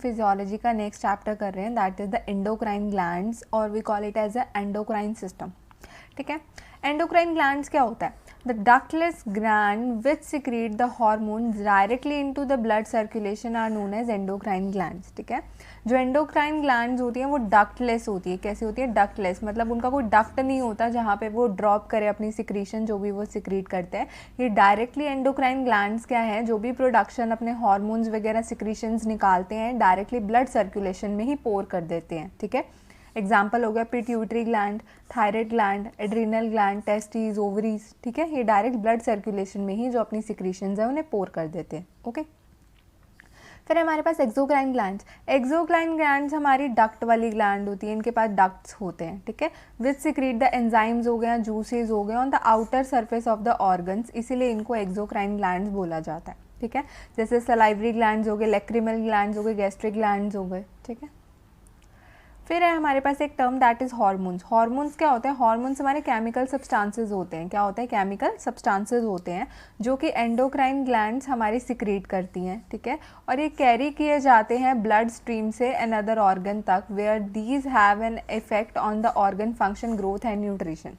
Physiology का next chapter कर रहे हैं, that is the endocrine glands और we call it as a endocrine system. ठीक है, एंडोक्राइन ग्लैंड्स क्या होता है? The ductless gland which secrete the hormone directly into the blood circulation are known as endocrine glands. ठीक है, जो endocrine glands होती हैं वो डक्टलेस होती है। कैसी होती है? डक्टलेस, मतलब उनका कोई डक्ट नहीं होता जहाँ पे वो ड्रॉप करे अपनी सिक्रीशन, जो भी वो सिक्रीट करते हैं। ये डायरेक्टली एंडोक्राइन ग्लैंड्स क्या है, जो भी प्रोडक्शन अपने हार्मोन्स वगैरह सिक्रीशंस निकालते हैं डायरेक्टली ब्लड सर्कुलेशन में ही पोर कर देते हैं। ठीक है, एग्जाम्पल हो गया pituitary gland, thyroid gland, adrenal gland, testis, ovaries. ठीक है, ये डायरेक्ट ब्लड सर्कुलेशन में ही जो अपनी सिक्रीशंस है उन्हें पोर कर देते हैं। ओके, फिर हमारे पास एक्सोक्राइन ग्लैंड्स। एक्सोक्राइन ग्लैंड्स हमारी डक्ट वाली ग्लैंड होती है, इनके पास डक्ट्स होते हैं। ठीक है, विच सिक्रीट द एंजाइम्स हो गए, जूसेस हो गए on the outer surface of the organs, इसीलिए इनको एक्सोक्राइन ग्लैंड्स बोला जाता है। ठीक है, जैसे सलाइवरी ग्लैंड्स हो गए, लैक्रिमल ग्लैंड्स हो गए, गैस्ट्रिक ग्लैंड्स हो गए। ठीक है, फिर है हमारे पास एक term that is hormones. Hormones क्या होते हैं? हार्मोन्स हमारे केमिकल सब्सटेंसेस होते हैं। क्या होते हैं? केमिकल सब्सटेंसेस होते हैं जो कि एंडोक्राइन ग्लैंड्स हमारी सिक्रीट करती हैं। ठीक है, और ये कैरी किए जाते हैं ब्लड स्ट्रीम से अनदर ऑर्गन तक, where these have an effect on the organ function, growth and nutrition.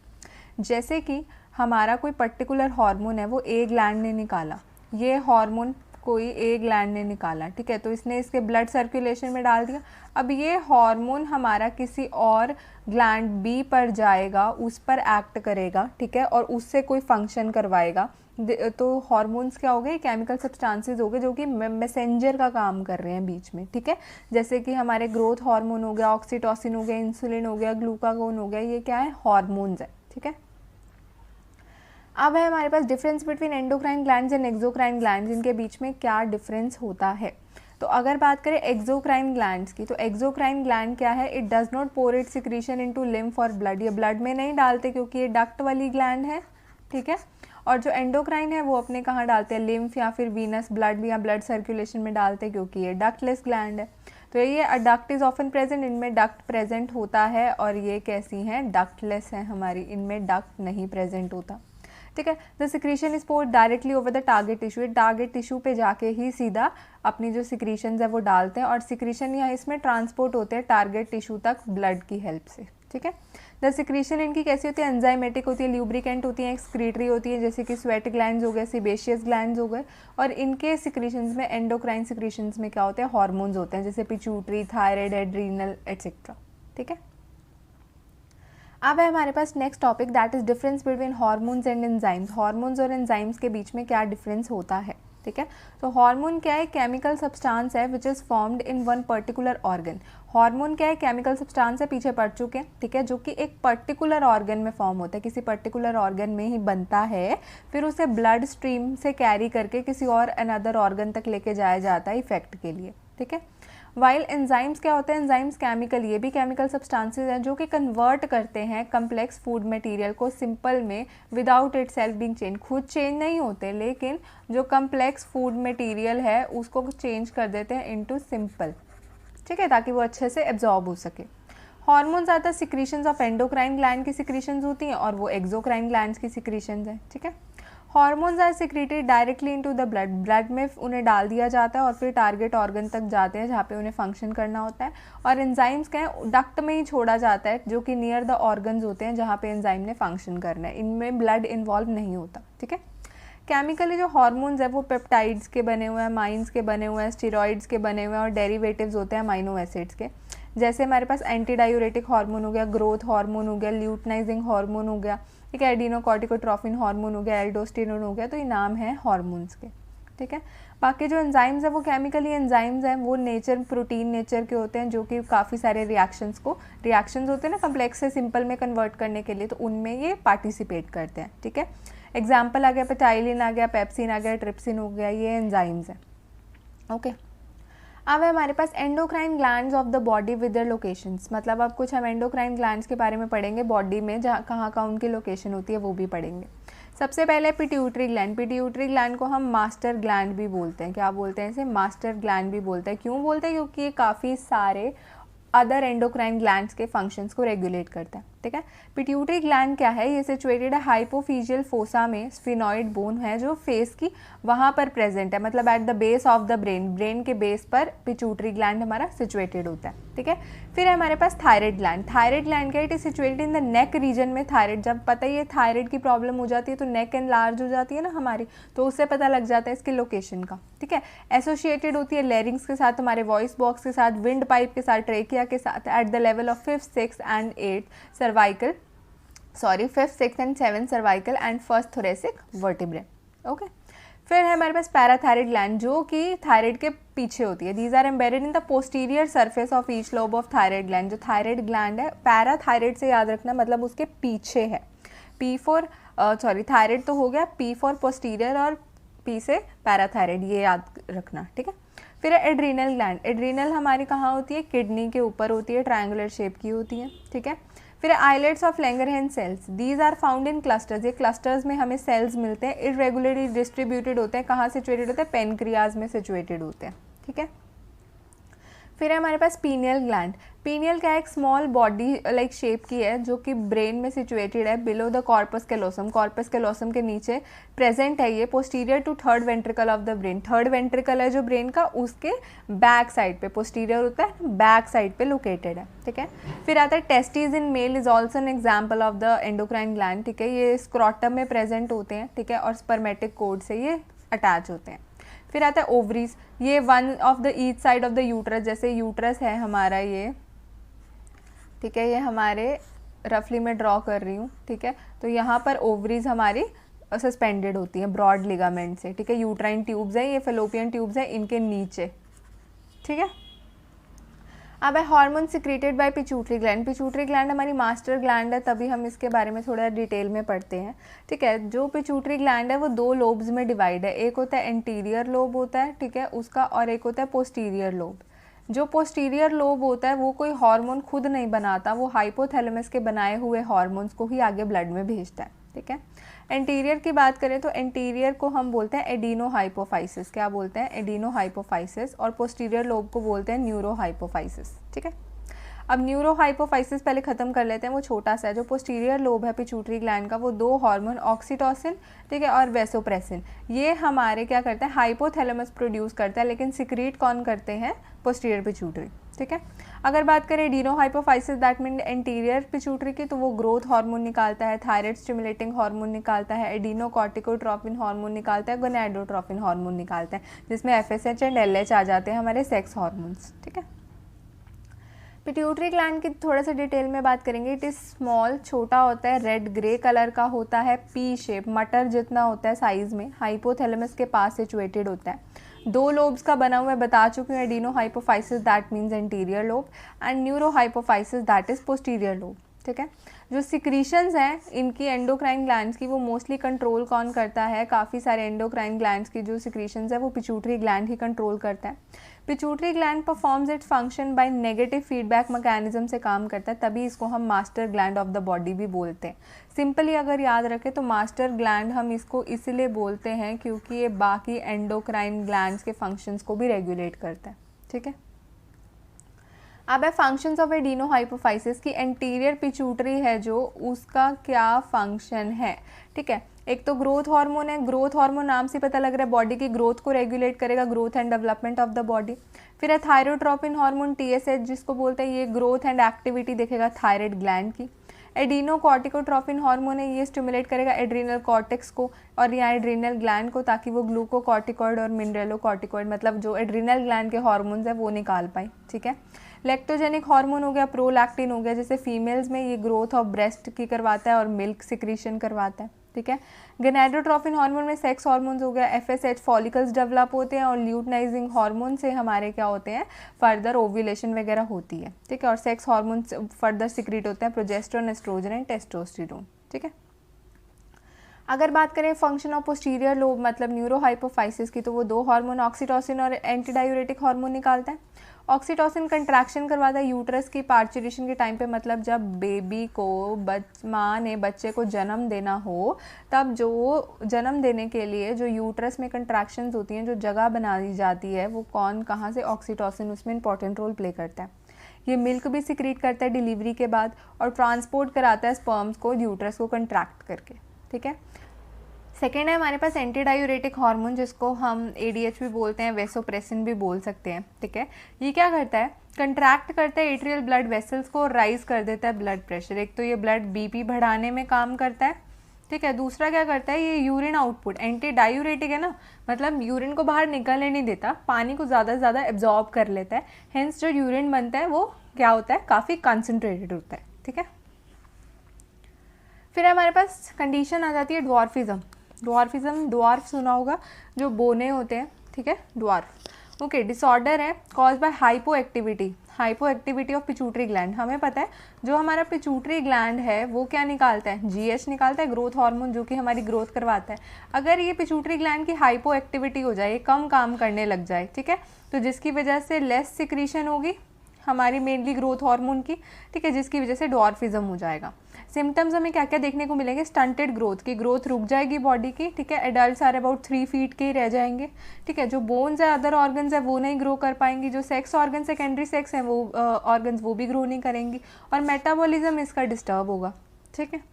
जैसे कि हमारा कोई पर्टिकुलर हार्मोन है, वो ए ग्लैंड ने निकाला, ये हार्मोन कोई ए ग्लैंड ने निकाला। ठीक है, तो इसने इसके ब्लड सर्कुलेशन में डाल दिया। अब ये हार्मोन हमारा किसी और ग्लैंड बी पर जाएगा, उस पर एक्ट करेगा। ठीक है, और उससे कोई फंक्शन करवाएगा। तो हार्मोन्स क्या हो गए? केमिकल सब्सटेंसेस हो गए जो कि मैसेंजर का काम कर रहे हैं बीच में। ठीक है, जैसे कि हमारे ग्रोथ हार्मोन हो गया, ऑक्सीटोसिन हो गया, इंसुलिन हो गया, ग्लूकागोन हो गया, ये क्या है? हार्मोन्स है। ठीक है, अब है हमारे पास difference between endocrine glands and exocrine glands, इनके बीच में क्या डिफरेंस होता है। तो अगर बात करें एक्सोक्राइन ग्लैंड्स की, तो एक्सोक्राइन ग्लैंड क्या है? It does not pour it secretion into lymph और ब्लड, ये ब्लड में नहीं डालते क्योंकि ये डक्ट वाली ग्लैंड है। ठीक है, और जो एंडोक्राइन है वो अपने कहाँ डालते हैं? लिम्फ या फिर वीनस ब्लड या ब्लड सर्कुलेशन में डालते हैं, क्योंकि ये डक्टलेस ग्लैंड है। तो ये डक्ट इज ऑफन प्रेजेंट, इनमें डक्ट प्रेजेंट होता है, और ये कैसी हैं? डक्टलेस है हमारी, इनमें डक्ट नहीं प्रेजेंट होता। ठीक है, the secretion is poured directly over the target tissue, target tissue पे जाके ही सीधा अपनी जो सिक्रीशंस है वो डालते हैं, और सिक्रीशन यहाँ इसमें ट्रांसपोर्ट होते हैं टारगेट टिश्यू तक ब्लड की हेल्प से। ठीक है, द सिक्रीशन इनकी कैसी होती है? एंजाइमेटिक होती है, ल्यूब्रिकेंट होती है, एक्सक्रीटरी होती है, जैसे कि स्वेट ग्लैंड्स हो गए, सिबेशियस ग्लैंड्स हो गए। और इनके सिक्रीशंस में, एंडोक्राइन सिक्रीशंस में क्या होते हैं? हार्मोन्स होते हैं, जैसे पिट्यूटरी, थायराइड, एड्रीनल एटसेट्रा। ठीक है, अब है हमारे पास next topic that is difference between hormones and enzymes. Hormones और एंजाइम्स के बीच में क्या डिफरेंस होता है। ठीक है, तो हार्मोन क्या है? केमिकल सब्सटेंस है which is formed in one particular organ. Hormone क्या है? केमिकल सब्सटेंस है, पीछे पढ़ चुके हैं। ठीक है, जो कि एक पर्टिकुलर ऑर्गन में फॉर्म होता है, किसी पर्टिकुलर ऑर्गन में ही बनता है, फिर उसे ब्लड स्ट्रीम से कैरी करके किसी और अनदर ऑर्गन तक लेके जाया जाता है इफेक्ट के लिए। ठीक है, वाइल एंजाइम्स क्या होते हैं? एंजाइम्स केमिकल, ये भी केमिकल सब्सटेंसेस हैं जो कि कन्वर्ट करते हैं कम्प्लेक्स फूड मटेरियल को सिंपल में without it self being change. खुद चेंज नहीं होते, लेकिन जो कम्प्लेक्स फूड मटेरियल है उसको चेंज कर देते हैं इनटू सिंपल। ठीक है, ताकि वो अच्छे से एब्जॉर्ब हो सके। Hormones are the secretions of endocrine gland की सिक्रीशंस होती हैं, और वो एक्सोक्राइन ग्लैंड्स की सिक्रीशंस हैं। ठीक है, hormones are secreted directly into the blood, blood में उन्हें डाल दिया जाता है और फिर टारगेट ऑर्गन तक जाते हैं जहाँ पे उन्हें फंक्शन करना होता है। और एंजाइम्स क्या है? डक्ट में ही छोड़ा जाता है, जो कि नियर द ऑर्गन्स होते हैं जहाँ पे एंजाइम ने फंक्शन करना है, इनमें ब्लड इन्वॉल्व नहीं होता। ठीक है, केमिकली जो हार्मोन्स है वो पेप्टाइड्स के बने हुए हैं, माइंस के बने हुए हैं, स्टेरॉइड्स के बने हुए हैं, और डेरिवेटिव्स होते हैं अमीनो एसिड्स के। जैसे हमारे पास एंटी डायूरेटिक हार्मोन हो गया, ग्रोथ हार्मोन हो गया, ल्यूटनाइजिंग हार्मोन हो गया, ठीक है, एडिनोकॉर्टिकोट्रोफिन हार्मोन हो गया, एल्डोस्टेरोन हो गया। तो ये नाम है हार्मोन्स के। ठीक है, बाकी जो एंजाइम्स है वो केमिकली एंजाइम्स हैं, वो नेचर प्रोटीन नेचर के होते हैं, जो कि काफ़ी सारे रिएक्शंस होते हैं ना कम्प्लेक्स से सिंपल में कन्वर्ट करने के लिए, तो उनमें ये पार्टिसिपेट करते हैं। ठीक है, एग्जाम्पल आ गया पेटाइलिन आ गया, पेप्सिन आ गया, ट्रिप्सिन हो गया, ये एंजाइम्स हैं। ओके, अब है हमारे पास endocrine glands of the body with their locations. मतलब अब कुछ हम एंडोक्राइन ग्लैंड्स के बारे में पढ़ेंगे बॉडी में, जहाँ कहाँ उनकी लोकेशन होती है वो भी पढ़ेंगे। सबसे पहले पिट्यूटरी ग्लैंड। पिट्यूटरी ग्लैंड को हम मास्टर ग्लैंड भी बोलते हैं। क्या बोलते हैं इसे? मास्टर ग्लैंड भी बोलते हैं। क्यों बोलते हैं? क्योंकि ये काफ़ी सारे अदर एंडोक्राइन ग्लैंड्स के फंक्शंस को रेगुलेट करता है। ठीक है। पिट्यूटरी ग्लैंड क्या है, ये सिचुएटेड है हाइपोफिजियल फोसा में, स्फिनॉइड बोन है जो फेस की वहाँ पर प्रेजेंट है, मतलब at the base of the brain, brain के बेस पर पिट्यूटरी ग्लैंड हमारा सिचुएटेड होता है, ठीक है। फिर है हमारे पास थायराइड ग्लैंड। थायराइड ग्लैंड क्या, it is situated in the neck region में। थायराइड, जब पता ही है थायराइड की प्रॉब्लम हो जाती है तो नेक एनलार्ज हो जाती है ना हमारी, तो उससे पता लग जाता है इसकी लोकेशन का, ठीक है। एसोसिएटेड होती है लेरिंग्स के साथ, हमारे वॉइस बॉक्स के साथ, विंड पाइप के साथ, ट्रेकिया के साथ, at the level of 5th, 6th and 8th cervical, 5th, 6th and 7th cervical and first thoracic vertebrae, okay. फिर है हमारे पास पैराथायराइड ग्लैंड जो कि थायराइड के पीछे होती है। These are embedded in the posterior surface of each lobe of thyroid gland. जो थायराइड ग्लैंड है पैराथायराइड से याद रखना, मतलब उसके पीछे है। थायराइड तो हो गया, P फॉर पोस्टीरियर और P से पैराथायराइड, ये याद रखना, ठीक है। फिर है एड्रीनल ग्लैंड। एड्रीनल हमारी कहाँ होती है, किडनी के ऊपर होती है, ट्रायंगुलर शेप की होती है, ठीक है। फिर islets of Langerhans cells, these are found in clusters. ये क्लस्टर्स में हमें सेल्स मिलते हैं, इरेगुलरली डिस्ट्रीब्यूटेड होते हैं। कहाँ सिचुएटेड होते हैं, पेनक्रियाज में सिचुएटेड होते हैं, ठीक है। फिर है हमारे पास पीनियल ग्लैंड। पीनियल क्या है, एक स्मॉल बॉडी लाइक शेप की है जो कि ब्रेन में सिचुएटेड है, below the corpus callosum. Corpus callosum के नीचे प्रेजेंट है ये, posterior to third ventricle of the brain. Third ventricle है जो ब्रेन का, उसके बैक साइड पे, पोस्टीरियर होता है, बैक साइड पे लोकेटेड है, ठीक है। फिर आता है testis in male is also an example of the endocrine gland, ठीक है। ये स्क्रोटम में प्रेजेंट होते हैं, ठीक है, और स्पर्मेटिक कोड से ये अटैच होते हैं। फिर आता है ओवरीज, ये one of the each side of the uterus, जैसे यूट्रस है हमारा ये, ठीक है, ये हमारे रफली मैं ड्रॉ कर रही हूँ, ठीक है। तो यहाँ पर ओवरीज हमारी सस्पेंडेड होती हैं ब्रॉड लिगामेंट से, ठीक है। यूट्राइन ट्यूब्स है, ये फेलोपियन ट्यूब्स है इनके नीचे, ठीक है। अब है hormone secreted by pituitary gland. Pituitary gland हमारी मास्टर ग्लैंड है, तभी हम इसके बारे में थोड़ा डिटेल में पढ़ते हैं, ठीक है। जो पिट्यूटरी ग्लैंड है वो 2 लोब्स में डिवाइड है, एक होता है एंटीरियर लोब होता है, ठीक है, उसका, और एक होता है पोस्टीरियर लोब। जो पोस्टीरियर लोब होता है वो कोई हार्मोन खुद नहीं बनाता, वो हाइपोथैलेमस के बनाए हुए हार्मोन्स को ही आगे ब्लड में भेजता है, ठीक है। एंटीरियर की बात करें तो एंटीरियर को हम बोलते हैं एडिनोहाइपोफाइसिस। क्या बोलते हैं, एडिनोहाइपोफाइसिस। और पोस्टीरियर लोब को बोलते हैं न्यूरोहाइपोफाइसिस, ठीक है। अब न्यूरोहाइपोफाइसिस पहले खत्म कर लेते हैं, वो छोटा सा है। जो पोस्टीरियर लोब है पिट्यूटरी ग्लैंड का, वो 2 हार्मोन ऑक्सीटोसिन, ठीक है, और वेसोप्रेसिन, ये हमारे क्या करते हैं, हाइपोथैलेमस प्रोड्यूस करता है, लेकिन सिक्रीट कौन करते हैं, पोस्टीरियर पिट्यूटरी, ठीक है। अगर बात करें एडिनोहाइपोफाइसिस दैट मीन एंटीरियर पिट्यूटरी की, तो वो ग्रोथ हार्मोन निकालता है, थायराइड स्टिमुलेटिंग हार्मोन निकालता है, एडिनोकॉर्टिकोट्रोपिन हार्मोन निकालता है, गोनाडोट्रोपिन हार्मोन निकालता है, जिसमें FSH एंड LH आ जाते हैं हमारे सेक्स हार्मोन्स, ठीक है। पिट्यूटरी ग्लैंड की थोड़ा सा डिटेल में बात करेंगे। इट इज़ स्मॉल, छोटा होता है, रेड ग्रे कलर का होता है, पी शेप, मटर जितना होता है साइज में, हाइपोथैलेमस के पास सिचुएटेड होता है। 2 लोब्स का बना हुआ है, बता चुकी हूँ, adenohypophysis that means anterior lobe and neurohypophysis that is posterior lobe, ठीक है। जो सिक्रीशंस हैं इनकी एंडोक्राइन ग्लैंड्स की, वो मोस्टली कंट्रोल कौन करता है, काफ़ी सारे एंडोक्राइन ग्लैंड्स की जो सिक्रीशंस है वो पिट्यूटरी ग्लैंड ही कंट्रोल करता है। Pituitary gland performs its function by negative feedback mechanism से काम करता है, तभी इसको हम master gland of the body भी बोलते हैं। सिंपली अगर याद रखें तो मास्टर ग्लैंड हम इसको इसलिए बोलते हैं क्योंकि ये बाकी एंडोक्राइन ग्लैंड्स के फंक्शंस को भी रेगुलेट करता है, ठीक है। अब है फंक्शंस ऑफ एडिनोहाइपोफाइसिस की, एंटीरियर पिट्यूटरी है जो, उसका क्या फंक्शन है, ठीक है। एक तो ग्रोथ हार्मोन है, ग्रोथ हार्मोन नाम से पता लग रहा है बॉडी की ग्रोथ को रेगुलेट करेगा, growth and development of the body. फिर है थायरोट्रोपिन हार्मोन TSH जिसको बोलते हैं, ये ग्रोथ एंड एक्टिविटी देखेगा थायराइड ग्लैंड की। एडिनोकॉर्टिकोट्रोपिन हार्मोन है, ये स्टिमुलेट करेगा एड्रीनल कॉर्टेक्स को और यहाँ एड्रीनल ग्लैंड को, ताकि वो ग्लूकोकॉर्टिकॉइड और मिनरलोकॉर्टिकॉइड, मतलब जो एड्रीनल ग्लैंड के हार्मोन्स है वो निकाल पाए, ठीक है। लैक्टोजेनिक हार्मोन हो गया, प्रोलैक्टिन हो गया, जैसे फीमेल्स में ये ग्रोथ ऑफ ब्रेस्ट की करवाता है और मिल्क सिक्रीशन करवाता है, ठीक है। गोनाडोट्रोपिन हार्मोन में सेक्स हार्मोन्स हो गया, FSH फॉलिकल्स डेवलप होते हैं और ल्यूटनाइजिंग हार्मोन से हमारे क्या होते हैं, फर्दर ओव्यूलेशन वगैरह होती है, ठीक है। और सेक्स हार्मोन्स फर्दर सिक्रीट होते हैं, प्रोजेस्टेरोन, एस्ट्रोजन एंड टेस्टोस्टेरोन, ठीक है। अगर बात करें फंक्शन ऑफ पोस्टीरियर लोब मतलब न्यूरोहाइपोफाइसिस की, तो वो 2 हार्मोन ऑक्सीटोसिन और एंटीडायूरेटिक हार्मोन निकालता है। ऑक्सीटोसिन कंट्रैक्शन करवाता है यूट्रस की पार्चुरेशन के टाइम पे, मतलब जब बेबी को माँ ने बच्चे को जन्म देना हो, तब जो जन्म देने के लिए जो यूट्रस में कंट्रैक्शंस होती हैं, जो जगह बनाई जाती है, वो कौन कहाँ से, ऑक्सीटोसिन उसमें इंपॉर्टेंट रोल प्ले करता है। ये मिल्क भी सिक्रीट करता है डिलीवरी के बाद और ट्रांसपोर्ट कराता है स्पर्म्स को यूट्रस को कंट्रैक्ट करके, ठीक है। सेकेंड है हमारे पास एंटी डायूरेटिक हार्मोन, जिसको हम ADH भी बोलते हैं, वेसोप्रेसिन भी बोल सकते हैं, ठीक है। ये क्या करता है, कंट्रैक्ट करता है एट्रियल ब्लड वेसल्स को, राइज कर देता है ब्लड प्रेशर। एक तो ये ब्लड BP बढ़ाने में काम करता है, ठीक है। दूसरा क्या करता है, ये यूरिन आउटपुट, एंटी डायूरेटिक है ना, मतलब यूरिन को बाहर निकलने नहीं देता, पानी को ज़्यादा से ज़्यादा एब्जॉर्ब कर लेता है, हेंस जो यूरिन बनता है वो क्या होता है, काफ़ी कंसनट्रेटेड होता है, ठीक है। फिर हमारे पास कंडीशन आ जाती है ड्वार्फिज्म। ड्वार्फ सुना होगा, जो बोने होते हैं, ठीक है, ड्वार्फ। ओके, डिसऑर्डर है cause by hypoactivity of pituitary gland. हमें पता है जो हमारा पिट्यूटरी ग्लैंड है वो क्या निकालता है, GH निकालता है, ग्रोथ हार्मोन, जो कि हमारी ग्रोथ करवाता है। अगर ये पिट्यूटरी ग्लैंड की हाइपो एक्टिविटी हो जाए, कम काम करने लग जाए, ठीक है, तो जिसकी वजह से लेस सिक्रीशन होगी हमारी मेनली ग्रोथ हार्मोन की, ठीक है, जिसकी वजह से ड्वार्फिज्म हो जाएगा। सिम्टम्स हमें क्या क्या देखने को मिलेंगे, स्टंटेड ग्रोथ की, ग्रोथ रुक जाएगी बॉडी की, ठीक है। एडल्ट सारे अबाउट 3 फीट के ही रह जाएंगे, ठीक है। जो बोन्स है, अदर ऑर्गन्स है, वो नहीं ग्रो कर पाएंगी। जो सेक्स ऑर्गन, सेकेंडरी सेक्स है, वो ऑर्गन्स वो भी ग्रो नहीं करेंगी, और मेटाबॉलिज्म इसका डिस्टर्ब होगा, ठीक है।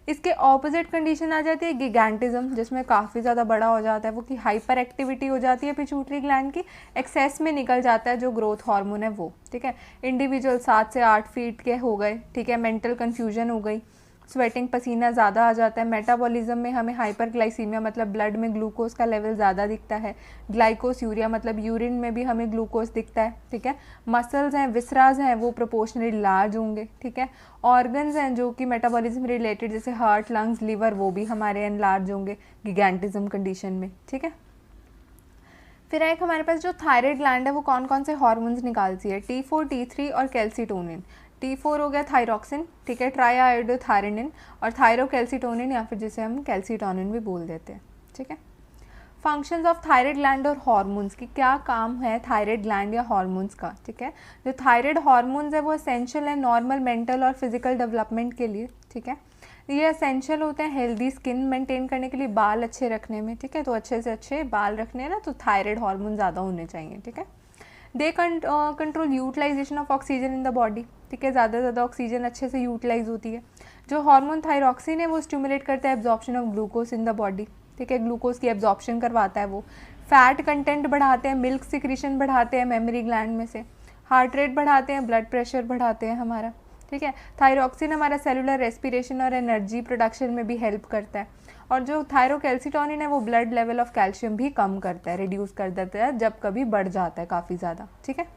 इसके ऑपोजिट कंडीशन आ जाती है गिगैंटिज्म, जिसमें काफ़ी ज़्यादा बड़ा हो जाता है वो, कि हाइपर एक्टिविटी हो जाती है पिट्यूटरी ग्लैंड की, एक्सेस में निकल जाता है जो ग्रोथ हार्मोन है वो, ठीक है। इंडिविजुअल 7 से 8 फीट के हो गए, ठीक है। मेंटल कन्फ्यूजन हो गई, स्वेटिंग, पसीना ज़्यादा आ जाता है। मेटाबॉलिज्म में हमें हाइपरग्लाइसीमिया, मतलब ब्लड में ग्लूकोज का लेवल ज़्यादा दिखता है। ग्लाइकोस्यूरिया, मतलब यूरिन में भी हमें ग्लूकोज दिखता है, ठीक है। मसल्स हैं, विसराज हैं, वो प्रोपोर्शनली लार्ज होंगे, ठीक है। ऑर्गन्स हैं जो कि मेटाबॉलिज्म रिलेटेड, जैसे हार्ट, लंग्स, लिवर, वो भी हमारे एनलार्ज होंगे गिगैंटिज्म कंडीशन में, ठीक है। फिर एक हमारे पास जो थायराइड ग्लैंड है वो कौन कौन से हार्मोन्स निकालती है, T4, T3 और कैल्सिटोनिन। T4 हो गया थायरॉक्सिन, ठीक है, ट्राईआयोडोथायरेनिन, और थायरोकैल्सिटोनिन, या फिर जिसे हम कैल्सिटोनिन भी बोल देते हैं, ठीक है। फंक्शंस ऑफ थायराइड ग्लैंड और हार्मोन्स की, क्या काम है थायराइड ग्लैंड या हार्मोन्स का, ठीक है। जो थायराइड हार्मोन्स है वो एसेंशियल है नॉर्मल मेंटल और फिजिकल डेवलपमेंट के लिए, ठीक है। ये एसेंशियल होते हैं हेल्दी स्किन मेंटेन करने के लिए, बाल अच्छे रखने में, ठीक है। तो अच्छे से अच्छे बाल रखने हैं ना, तो थायराइड हार्मोन ज़्यादा होने चाहिए, ठीक है। They control utilisation of oxygen in the body, ठीक है, ज़्यादा से ज़्यादा ऑक्सीजन अच्छे से यूटिलाइज होती है। जो हार्मोन थायरॉक्सिन है वो स्टिमुलेट करता है absorption of glucose in the body, ठीक है, ग्लूकोज की एब्जॉर्प्शन करवाता है वो। फैट कंटेंट बढ़ाते हैं, मिल्क सिक्रीशन बढ़ाते हैं मेमोरी ग्लैंड में से, हार्ट रेट बढ़ाते हैं, ब्लड प्रेशर बढ़ाते हैं हमारा, ठीक है। थायरॉक्सिन हमारा सेलुलर रेस्पिरेशन और एनर्जी प्रोडक्शन में भी हेल्प करता है। और जो थायरोकैल्सिटोनिन है वो ब्लड लेवल ऑफ कैल्शियम भी कम करता है, रिड्यूस कर देता है जब कभी बढ़ जाता है काफ़ी ज़्यादा, ठीक है।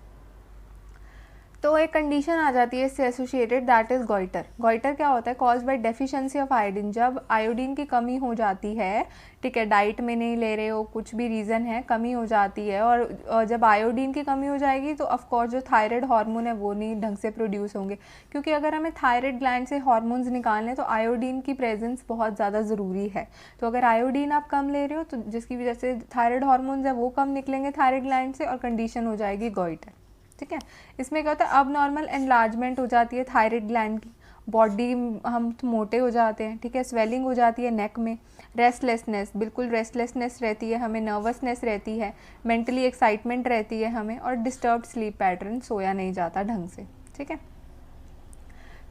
तो एक कंडीशन आ जाती है इससे associated, that is goitre. Goitre क्या होता है, cause bye deficiency of iodine. जब आयोडीन की कमी हो जाती है, ठीक है, डाइट में नहीं ले रहे हो, कुछ भी रीज़न है, कमी हो जाती है, और जब आयोडीन की कमी हो जाएगी तो ऑफकोर्स जो थायराइड हार्मोन है वो नहीं ढंग से प्रोड्यूस होंगे, क्योंकि अगर हमें थायराइड ग्लैंड से हार्मोन्स निकालने तो आयोडीन की प्रेजेंस बहुत ज़्यादा ज़रूरी है। तो अगर आयोडीन आप कम ले रहे हो तो जिसकी वजह से थायराइड हार्मोन्स है वो कम निकलेंगे थायराइड ग्लैंड से, और कंडीशन हो जाएगी गॉइटर, ठीक है। इसमें क्या होता है, अब नॉर्मल एनलार्जमेंट हो जाती है थायराइड ग्लैंड की, बॉडी हम मोटे हो जाते हैं, ठीक है, स्वेलिंग हो जाती है नेक में, रेस्टलेसनेस, बिल्कुल रेस्टलेसनेस रहती है हमें, नर्वसनेस रहती है, मेंटली एक्साइटमेंट रहती है हमें, और डिस्टर्ब्ड स्लीप पैटर्न, सोया नहीं जाता ढंग से, ठीक है।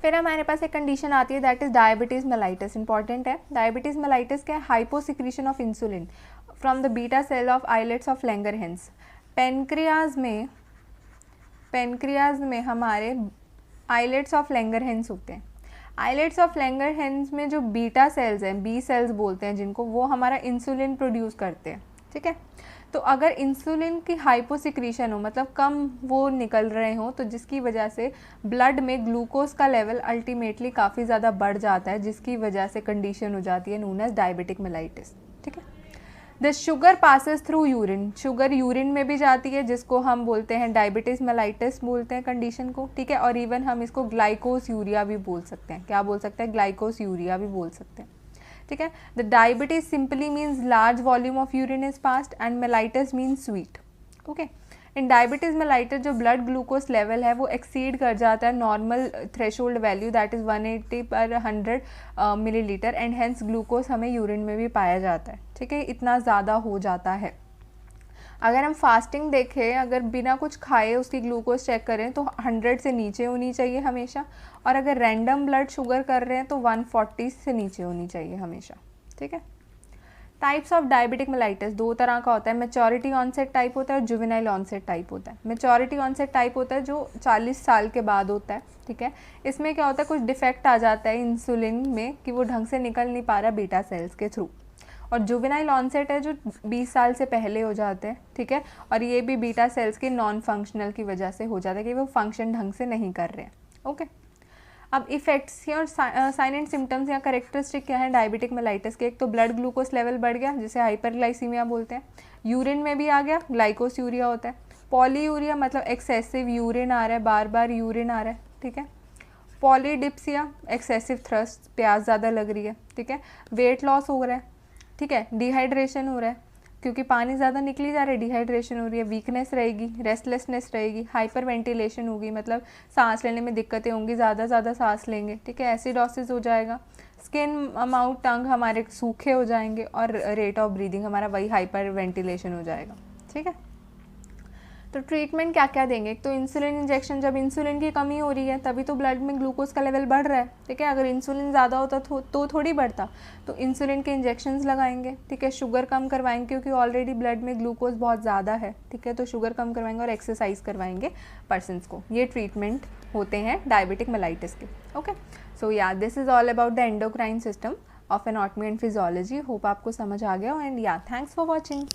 फिर हमारे पास एक कंडीशन आती है that is diabetes mellitus. Important है, डायबिटीज़ मेलाइटिस क्या है, hyposecretion of insulin from the beta cell of islets of Langerhans. Pancreas में हमारे आइलेट्स ऑफ लैंगरहैंस होते हैं। आइलेट्स ऑफ लैंगरहैंस में जो बीटा सेल्स हैं, बी सेल्स बोलते हैं जिनको, वो हमारा इंसुलिन प्रोड्यूस करते हैं, ठीक है। तो अगर इंसुलिन की हाइपोसिक्रीशन हो, मतलब कम वो निकल रहे हो, तो जिसकी वजह से ब्लड में ग्लूकोज का लेवल अल्टीमेटली काफ़ी ज़्यादा बढ़ जाता है, जिसकी वजह से कंडीशन हो जाती है नोन एज डायबिटिक मेलाइटिस, ठीक है। The sugar passes through urine, sugar urine में भी जाती है, जिसको हम बोलते हैं डायबिटीज़ मेलाइटिस बोलते हैं कंडीशन को, ठीक है। और इवन हम इसको ग्लाइकोस यूरिया भी बोल सकते हैं, क्या बोल सकते हैं, ग्लाइकोस यूरिया भी बोल सकते हैं, ठीक है। The diabetes simply means large volume of urine is passed, and mellitus means sweet, okay. In diabetes mellitus जो ब्लड ग्लूकोज लेवल है वो एक्सीड कर जाता है normal threshold value, that is 180/100 millilitre, and hence glucose हमें urine में भी पाया जाता है, ठीक है, इतना ज़्यादा हो जाता है। अगर हम फास्टिंग देखें, अगर बिना कुछ खाए उसकी ग्लूकोज चेक करें तो 100 से नीचे होनी चाहिए हमेशा, और अगर रैंडम ब्लड शुगर कर रहे हैं तो 140 से नीचे होनी चाहिए हमेशा, ठीक है। टाइप्स ऑफ डायबिटिक मेलाइटिस दो तरह का होता है, मेचोरिटी ऑनसेट टाइप होता है और जुवेनाइल ऑनसेट टाइप होता है। मेचोरिटी ऑनसेट टाइप होता है जो 40 साल के बाद होता है, ठीक है। इसमें क्या होता है, कुछ डिफेक्ट आ जाता है इंसुलिन में कि वो ढंग से निकल नहीं पा रहा बीटा सेल्स के थ्रू। और जुवेनाइल ऑनसेट है जो 20 साल से पहले हो जाते हैं, ठीक है। और ये भी बीटा सेल्स के नॉन फंक्शनल की वजह से हो जाता है कि वो फंक्शन ढंग से नहीं कर रहे हैं, ओके। अब इफेक्ट्स और साइन एंड सिम्टम्स या करेक्टरिस्टिक क्या है डायबिटिक मेलाइटिस के। एक तो ब्लड ग्लूकोज लेवल बढ़ गया जिसे हाइपरग्लाइसीमिया बोलते हैं, यूरिन में भी आ गया, ग्लाइकोस्यूरिया होता है। पॉलीयूरिया मतलब एक्सेसिव यूरिन आ रहा है, बार बार यूरिन आ रहा है, ठीक है। पॉलीडिप्सिया एक्सेसिव थ्रस्ट, प्यास ज़्यादा लग रही है, ठीक है। वेट लॉस हो रहा है, ठीक है। डिहाइड्रेशन हो रहा है क्योंकि पानी ज़्यादा निकली जा रहा है, डिहाइड्रेशन हो रही है। वीकनेस रहेगी, रेस्टलेसनेस रहेगी, हाइपर वेंटिलेशन होगी, मतलब सांस लेने में दिक्कतें होंगी, ज़्यादा सांस लेंगे, ठीक है। एसिडोसिस हो जाएगा, स्किन माउथ टंग हमारे सूखे हो जाएंगे, और रेट ऑफ ब्रीदिंग हमारा वही हाइपर वेंटिलेशन हो जाएगा, ठीक है। तो ट्रीटमेंट क्या क्या देंगे, एक तो इंसुलिन इंजेक्शन, जब इंसुलिन की कमी हो रही है तभी तो ब्लड में ग्लूकोज का लेवल बढ़ रहा है, ठीक है। अगर इंसुलिन ज़्यादा होता तो थोड़ी बढ़ता, तो इंसुलिन के इंजेक्शंस लगाएंगे, ठीक है। शुगर कम करवाएंगे क्योंकि ऑलरेडी ब्लड में ग्लूकोज बहुत ज़्यादा है, ठीक है, तो शुगर कम करवाएंगे और एक्सरसाइज करवाएंगे पर्सनस को। ये ट्रीटमेंट होते हैं डायबिटिक मेलाइटिस के, ओके। सो या this is all about the endocrine system of anatomy and physiology. Hope आपको समझ आ गया, एंड या थैंक्स फॉर वॉचिंग।